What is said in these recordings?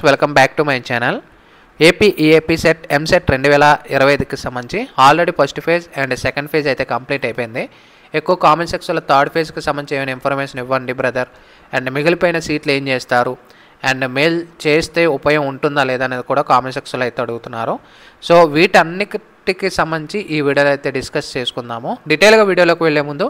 Welcome back to my channel. AP EAP CET EAMCET 2025కి సంబంధించి already first phase and second phase అయితే complete అయిపోయింది. ఎక్కువ comment సెక్షన్లో థర్డ్ ఫేజ్కి సంబంధించి ఏమైనా ఇన్ఫర్మేషన్ ఇవ్వండి బ్రదర్, అండ్ మిగిలిపోయిన సీట్లు ఏం చేస్తారు, అండ్ మెయిల్ చేస్తే ఉపయోగం ఉంటుందా లేదా అనేది కూడా కామెంట్ సెక్షన్లో అయితే అడుగుతున్నారు. సో వీటన్నిటికి సంబంధించి ఈ వీడియోలో అయితే డిస్కస్ చేసుకుందాము. డీటెయిల్గా వీడియోలోకి వెళ్ళే ముందు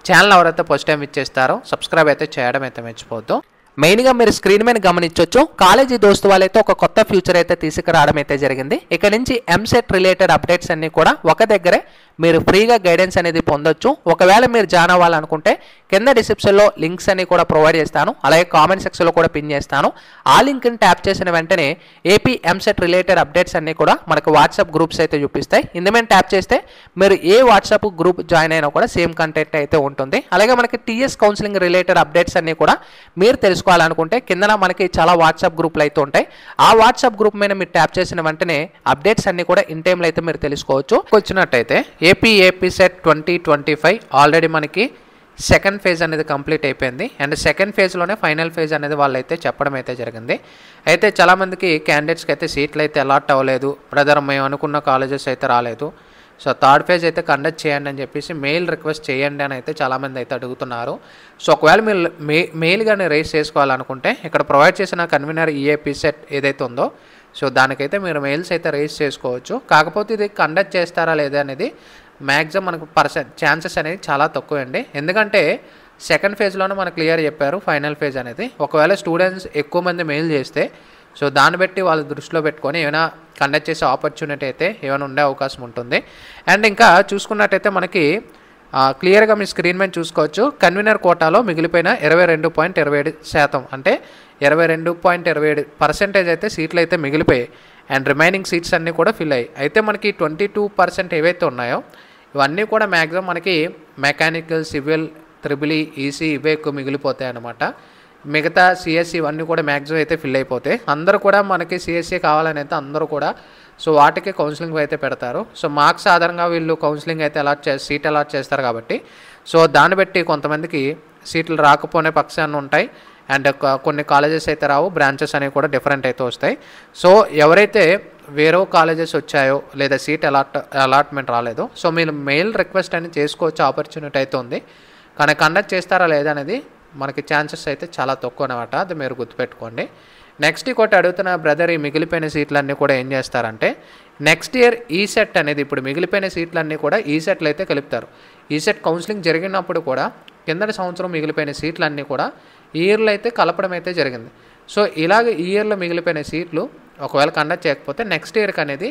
ఛానల్ ఎవరైతే ఫస్ట్ టైం ఇచ్చేస్తారో సబ్స్క్రైబ్ అయితే చేయడం అయితే మర్చిపోవద్దు. మెయిన్గా మీరు స్క్రీన్ మీద గమనించవచ్చు, కాలేజీ దోస్తు వాళ్ళైతే ఒక కొత్త ఫ్యూచర్ అయితే తీసుకురావడం అయితే జరిగింది. ఇక్కడ నుంచి ఎంసెట్ రిలేటెడ్ అప్డేట్స్ అన్నీ కూడా ఒక దగ్గరే మీరు ఫ్రీగా గైడెన్స్ అనేది పొందొచ్చు. ఒకవేళ మీరు జాయిన్ అవ్వాలనుకుంటే కింద డిస్క్రిప్షన్లో లింక్స్ అన్ని కూడా ప్రొవైడ్ చేస్తాను, అలాగే కామెంట్ సెక్షన్లో కూడా పిన్ చేస్తాను. ఆ లింక్ని ట్యాప్ చేసిన వెంటనే ఏపీ ఎంసెట్ రిలేటెడ్ అప్డేట్స్ అన్నీ కూడా మనకు వాట్సాప్ గ్రూప్స్ అయితే చూపిస్తాయి. ఇందుమేన ట్యాప్ చేస్తే మీరు ఏ వాట్సాప్ గ్రూప్ జాయిన్ అయినా కూడా సేమ్ కంటెంట్ అయితే ఉంటుంది. అలాగే మనకి టీఎస్ కౌన్సిలింగ్ రిలేటెడ్ అప్డేట్స్ అన్నీ కూడా మీరు తెలుసుకోవాలనుకుంటే కింద మనకి చాలా వాట్సాప్ గ్రూపులు అయితే ఉంటాయి. ఆ వాట్సాప్ గ్రూప్ మీద మీరు ట్యాప్ చేసిన వెంటనే అప్డేట్స్ అన్ని కూడా ఇన్ టైంలో అయితే మీరు తెలుసుకోవచ్చు. వచ్చినట్టయితే ఏపీ సెట్ 2025 ఆల్రెడీ మనకి సెకండ్ ఫేజ్ అనేది కంప్లీట్ అయిపోయింది. అండ్ సెకండ్ ఫేజ్లోనే ఫైనల్ ఫేజ్ అనేది వాళ్ళు అయితే చెప్పడం అయితే జరిగింది. అయితే చాలామందికి క్యాండిడేట్స్కి అయితే సీట్లు అయితే అలాట్ అవ్వలేదు బ్రదర్, మేము అనుకున్న కాలేజెస్ అయితే రాలేదు, సో థర్డ్ ఫేజ్ అయితే కండక్ట్ చేయండి అని చెప్పేసి మెయిల్ రిక్వెస్ట్ చేయండి అని అయితే చాలామంది అయితే అడుగుతున్నారు. సో ఒకవేళ మీరు మెయిల్ కానీ రైజ్ చేసుకోవాలనుకుంటే ఇక్కడ ప్రొవైడ్ చేసిన కన్వీనర్ ఈఏపీ సెట్ ఏదైతే ఉందో సో దానికైతే మీరు మెయిల్స్ అయితే రైజ్ చేసుకోవచ్చు. కాకపోతే ఇది కండక్ట్ చేస్తారా లేదా అనేది మ్యాక్సిమం మనకు ఛాన్సెస్ అనేది చాలా తక్కువ అండి. ఎందుకంటే సెకండ్ ఫేజ్లోనే మనకు క్లియర్ చెప్పారు ఫైనల్ ఫేజ్ అనేది. ఒకవేళ స్టూడెంట్స్ ఎక్కువ మంది మెయిల్ చేస్తే సో దాన్ని బట్టి వాళ్ళు దృష్టిలో పెట్టుకొని ఏమైనా కండక్ట్ చేసే ఆపర్చునిటీ అయితే ఏమైనా ఉండే అవకాశం ఉంటుంది. అండ్ ఇంకా చూసుకున్నట్టయితే మనకి క్లియర్గా మీ స్క్రీన్ మీద చూసుకోవచ్చు, కన్వీనర్ కోటాలో మిగిలిపోయిన 22.27% అంటే 22.27% అయితే సీట్లు అయితే మిగిలిపోయాయి. అండ్ రిమైనింగ్ సీట్స్ అన్నీ కూడా ఫిల్ అయ్యాయి. అయితే మనకి 22% ఏవైతే ఉన్నాయో ఇవన్నీ కూడా మ్యాక్సిమం మనకి మెకానికల్, సివిల్, త్రిబుల్ ఈసీ ఇవే ఎక్కువ మిగిలిపోతాయి అన్నమాట. మిగతా సిఎస్సి ఇవన్నీ కూడా మ్యాక్సిమం అయితే ఫిల్ అయిపోతాయి. అందరూ కూడా మనకి సిఎస్సి కావాలని అయితే అందరూ కూడా సో వాటికి కౌన్సిలింగ్ అయితే పెడతారు. సో మార్క్స్ ఆధారంగా వీళ్ళు కౌన్సిలింగ్ అయితే సీట్ అలాట్ చేస్తారు కాబట్టి సో దాన్ని బట్టి కొంతమందికి సీట్లు రాకపోనే పక్షాన్ని ఉంటాయి. అండ్ కొన్ని కాలేజెస్ అయితే రావు, బ్రాంచెస్ అనేవి కూడా డిఫరెంట్ అయితే వస్తాయి. సో ఎవరైతే వేరే కాలేజెస్ వచ్చాయో లేదా సీట్ అలాట్మెంట్ రాలేదో సో మీరు మెయిల్ రిక్వెస్ట్ అని చేసుకోవచ్చు, ఆపర్చునిటీ అయితే ఉంది. కానీ కండక్ట్ చేస్తారా లేదా అనేది మనకి ఛాన్సెస్ అయితే చాలా తక్కువ అనమాట, అది మీరు గుర్తుపెట్టుకోండి. నెక్స్ట్ ఇంకోటి అడుగుతున్న బ్రదర్, ఈ మిగిలిపోయిన సీట్లన్నీ కూడా ఏం చేస్తారంటే నెక్స్ట్ ఇయర్ ఈసెట్ అనేది ఇప్పుడు మిగిలిపోయిన సీట్లన్నీ కూడా ఈసెట్లు అయితే కలుపుతారు. ఈసెట్ కౌన్సిలింగ్ జరిగినప్పుడు కూడా కిందటి సంవత్సరం మిగిలిపోయిన సీట్లన్నీ కూడా ఈ ఇయర్లో అయితే కలపడం అయితే జరిగింది. సో ఇలాగ ఈ ఇయర్లో మిగిలిపోయిన సీట్లు ఒకవేళ కండక్ట్ చేయకపోతే నెక్స్ట్ ఇయర్కి అనేది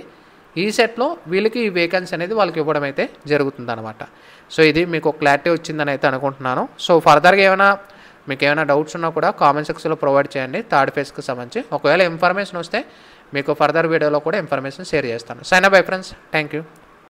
ఈసెట్లో వీళ్ళకి ఈ వేకెన్సీ అనేది వాళ్ళకి ఇవ్వడం అయితే జరుగుతుంది అనమాట. సో ఇది మీకు క్లారిటీ వచ్చిందని అయితే అనుకుంటున్నాను. సో ఫర్దర్గా మీకు ఏమైనా డౌట్స్ ఉన్నా కూడా కామెంట్ సెక్షన్లో ప్రొవైడ్ చేయండి థర్డ్ ఫేజ్కి సంబంధించి. ఒకవేళ ఇన్ఫర్మేషన్ వస్తే మీకు ఫర్దర్ వీడియోలో కూడా ఇన్ఫర్మేషన్ షేర్ చేస్తాను. Sign up bye friends, thank you.